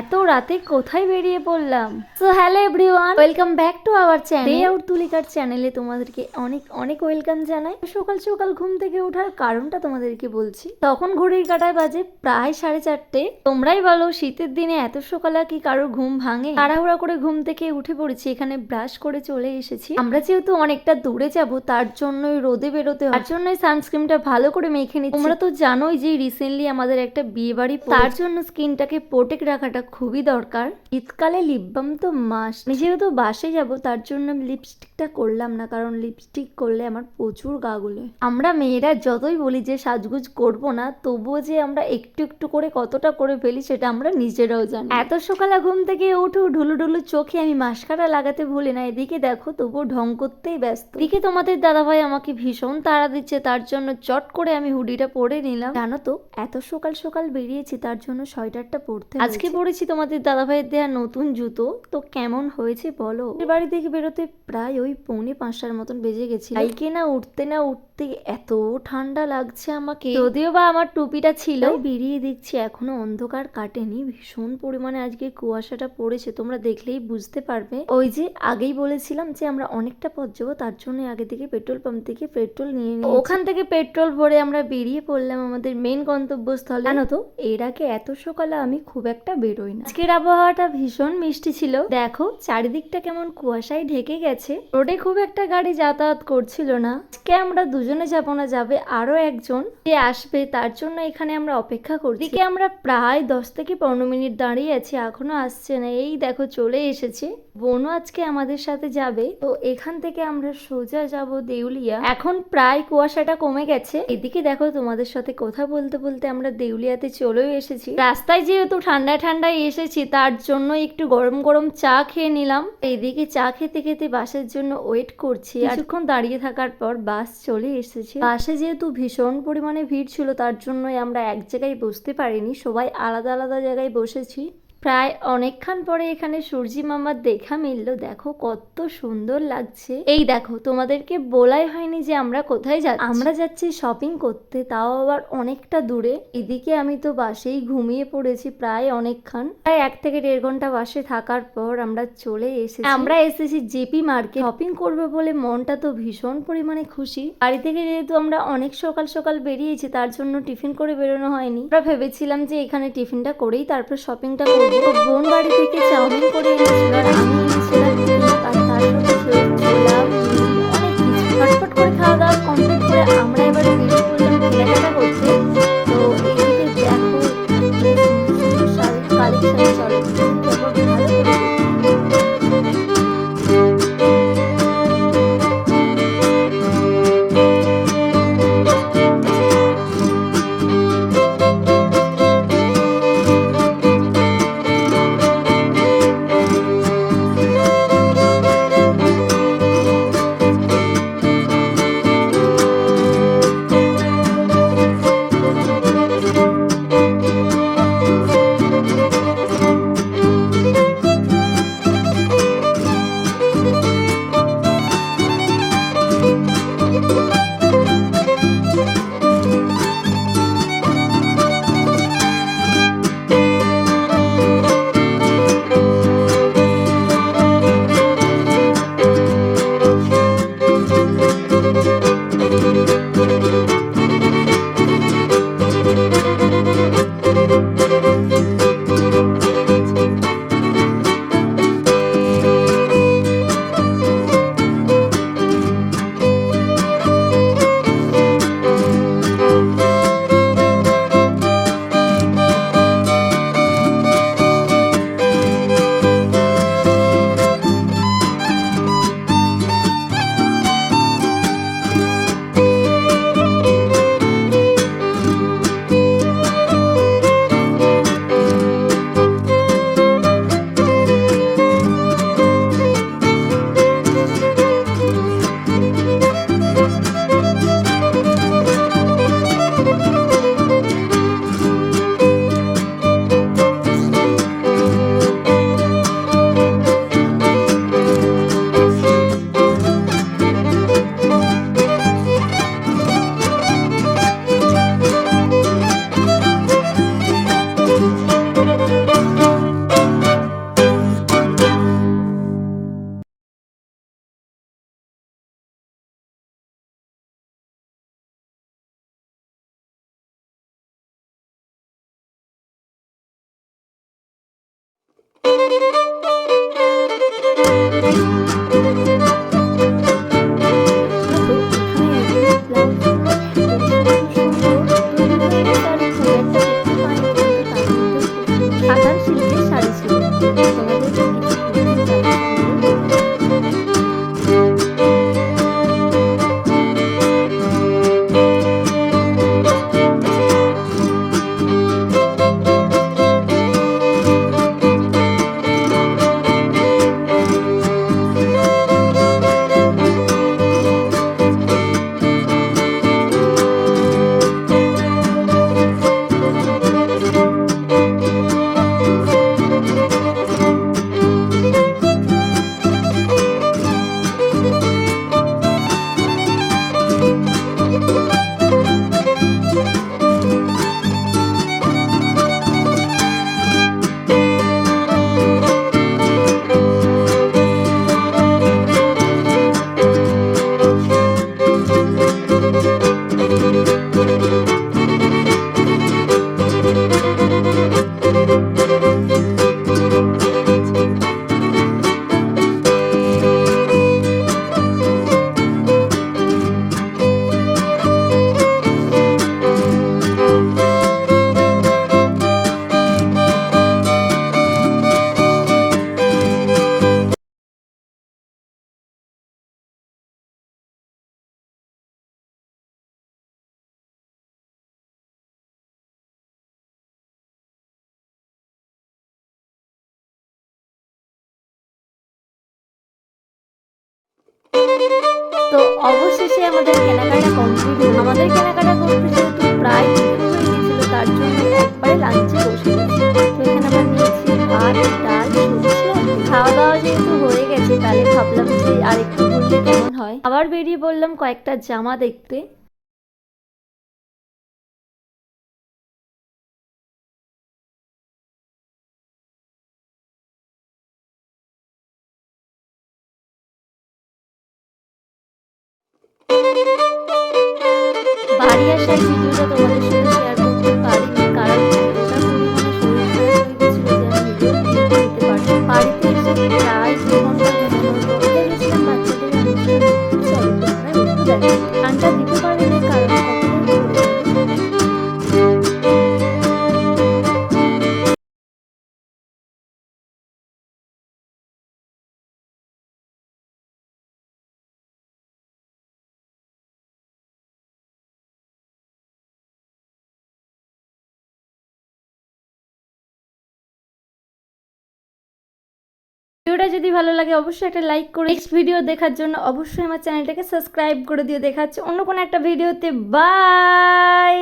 এত রাতে কোথায় বেরিয়ে পড়লাম। So hello everyone, welcome back to our channel day out তুলিকার চ্যানেলে তোমাদেরকে অনেক অনেক ওয়েলকাম জানাই। সকাল সকাল ঘুম থেকে ওঠার কারণটা তোমাদেরকে বলছি। তখন ঘড়ির কাঁটায় বাজে প্রায় 4:30। তোমরাই বলো শীতের দিনে এত সকালে কি কারোর ঘুম ভাঙে? তাড়াহুড়া করে ঘুম থেকে উঠে পড়েছি, এখানে ব্রাশ করে চলে এসেছি। আমরা যেহেতু অনেকটা দূরে যাব তার জন্যই রোদে বেরোতে হয়, তার জন্যই সানস্ক্রিনটা ভালো করে মেখে নিচ্ছি। তোমরা তো জানোই যে রিসেন্টলি আমাদের একটা বিয়ে বাড়ি, তার জন্য স্কিনটাকে প্রোটেক্ট রাখাটা খুবই দরকার। শীতকালে লিপ বাম তো মাস্ট। যেহেতু বাসে যাব তার জন্য লিপস্টিকটা করলাম না, কারণ লিপস্টিক করলে আমার প্রচুর গা গুলে। আমরা মেয়েরা যতই বলি যে সাজগুজ করব না, তবুও যে আমরা একটু একটু করে কতটা করে ফেলি সেটা আমরা নিজেরাও জানি। এত সকালে ঘুম থেকে উঠে ঢুলু ঢুলু চোখে আমি মাস্কারা লাগাতে ভুলি না। এদিকে দেখো তবুও ঢং করতেই ব্যস্ত। এদিকে তোমাদের দাদাভাই আমাকে ভীষণ তাড়া দিচ্ছে, তার জন্য চট করে আমি হুডিটা পরে নিলাম। জানো তো এত সকাল সকাল বেরিয়েছি তার জন্য সোয়েটারটা পরতে আজকে পরেছি তোমাদের দাদাভাইয়ের দেয়া নতুন জুতো। তো কেমন হয়েছে বলো? বাড়ি থেকে বেরোতে প্রায় ওই 4:45 মতন বেজে গেছি। বাইকে না উঠতে এত ঠান্ডা লাগছে আমাকে, যদিও বা আমার টুপিটা ছিল। বেরিয়ে দেখছি এখনো অন্ধকার কাটেনি, ভীষণ পরিমাণে আজকে কুয়াশাটা পড়েছে, তোমরা দেখলেই বুঝতে পারবে। ওই যে আগেই বলেছিলাম যে আমরা অনেকটা পথ যাবো, তার জন্য আগে থেকে পেট্রোল পাম্প থেকে পেট্রোল নিয়ে নিই। ওখান থেকে পেট্রোল ভরে আমরা বেরিয়ে পড়লাম আমাদের মেন গন্তব্যস্থলে। জানো তো এর আগে এত সকালে আমি খুব একটা বেরোই না। আজকের আবহাওয়াটা ভীষণ মিষ্টি ছিল। দেখো চারিদিকটা কেমন কুয়াশায় ঢেকে গেছে। রোডে খুব একটা গাড়ি যাতায়াত করছিল না। আজকে আমরা দুজনে যাবো না, যাবে আরো একজন, যে আসবে তার জন্য এখানে আমরা অপেক্ষা করছি। এদিকে আমরা প্রায় 10 থেকে 15 মিনিট দাঁড়িয়ে আছি, এখনো আসছে না। এই দেখো চলে এসেছে। বোনও আজকে আমাদের সাথে যাবে। তো এখান থেকে আমরা সোজা যাব দেউলিয়া। এখন প্রায় কুয়াশাটা কমে গেছে। এদিকে দেখো তোমাদের সাথে কথা বলতে বলতে আমরা দেউলিয়াতে চলেও এসেছি। রাস্তায় যেহেতু ঠান্ডা ঠান্ডায় এসেছি তার জন্য একটু গরম গরম চা খেয়ে নিলাম। এইদিকে চা খেতে খেতে বাসের জন্য ওয়েট করছি। কিছুক্ষণ দাঁড়িয়ে থাকার পর বাস চলে এসেছে। বাসে যেহেতু ভীষণ পরিমাণে ভিড় ছিল তার জন্যই আমরা এক জায়গায় বসতে পারিনি, সবাই আলাদা আলাদা জায়গায় বসেছি। প্রায় অনেকক্ষণ পরে এখানে সূর্যি মামার দেখা মিললো। দেখো কত সুন্দর লাগছে। এই দেখো তোমাদেরকে বলাই হয়নি যে আমরা কোথায় যাচ্ছি। আমরা যাচ্ছি শপিং করতে, তাও আবার অনেকটা দূরে। এদিকে আমি তো বাসেই ঘুমিয়ে পড়েছি প্রায় অনেকক্ষণ। প্রায় 1 থেকে 1.5 ঘন্টা বাসে থাকার পর আমরা চলে এসেছি। আমরা এসেছি জেপি মার্কেট। শপিং করবে বলে মনটা তো ভীষণ পরিমাণে খুশি। বাড়ি থেকে যেহেতু আমরা অনেক সকাল সকাল বেরিয়েছি তার জন্য টিফিন করে বেরোনো হয়নি। আমরা ভেবেছিলাম যে এখানে টিফিনটা করেই তারপর শপিংটা করবো। বোন বাড়ি থেকে চাউমিন করে এনেছিল আর আমি এনেছিলাম তার সাথে ছোলা, অনেক কিছু। ফটফট করে খাওয়া দাওয়া কমপ্লিট করে আমরা এবারে বেরিয়ে পড়লাম কেনাকাটা করতে। তো এইদিকে দেখো শাড়ির কালেকশন চলে ভালো করে। সাধারণ সিল্কের শাড়ি ছিল। তোমাদের কিছু তো অবশেষে আমাদের কেনাকাটা কমপ্লিট হলো। আমাদের কেনাকাটা করতে যেহেতু প্রায় দুপুর হয়ে গিয়েছিল, তার জন্য একবারে লাঞ্চে বসে গেছি। তো এখানে আমরা নিয়েছি ভাত, ডাল, সবজি। খাওয়া দাওয়া যেহেতু হয়ে গেছে, তাহলে ভাবলাম যে আর একটু ঘুরলে কেমন হয়। আবার বেরিয়ে পড়লাম কয়েকটা জামা দেখতে। বাড়ি আসার ভিডিওটা তোমাদের সাথে শেয়ার করতে পারিনি, কারণ এতটা পরিমাণে শরীর খারাপ হয়ে গেছিল যে আমি ভিডিও নিতে পারছি। বাড়িতে এসে প্রায় 2 ঘন্টা ঘুমানোর পর গেছিলাম বাচ্চাদের অনুষ্ঠান দেখতে। চলো তোমরা একটু দেখো। গানটা দিতে পারিনি কারণ ভিডিওটা যদি ভালো লাগে অবশ্যই একটা লাইক করে নেক্সট ভিডিও দেখার জন্য অবশ্যই আমার চ্যানেলটাকে সাবস্ক্রাইব করে দিও। দেখা হচ্ছে অন্য কোনো একটা ভিডিওতে। বাই।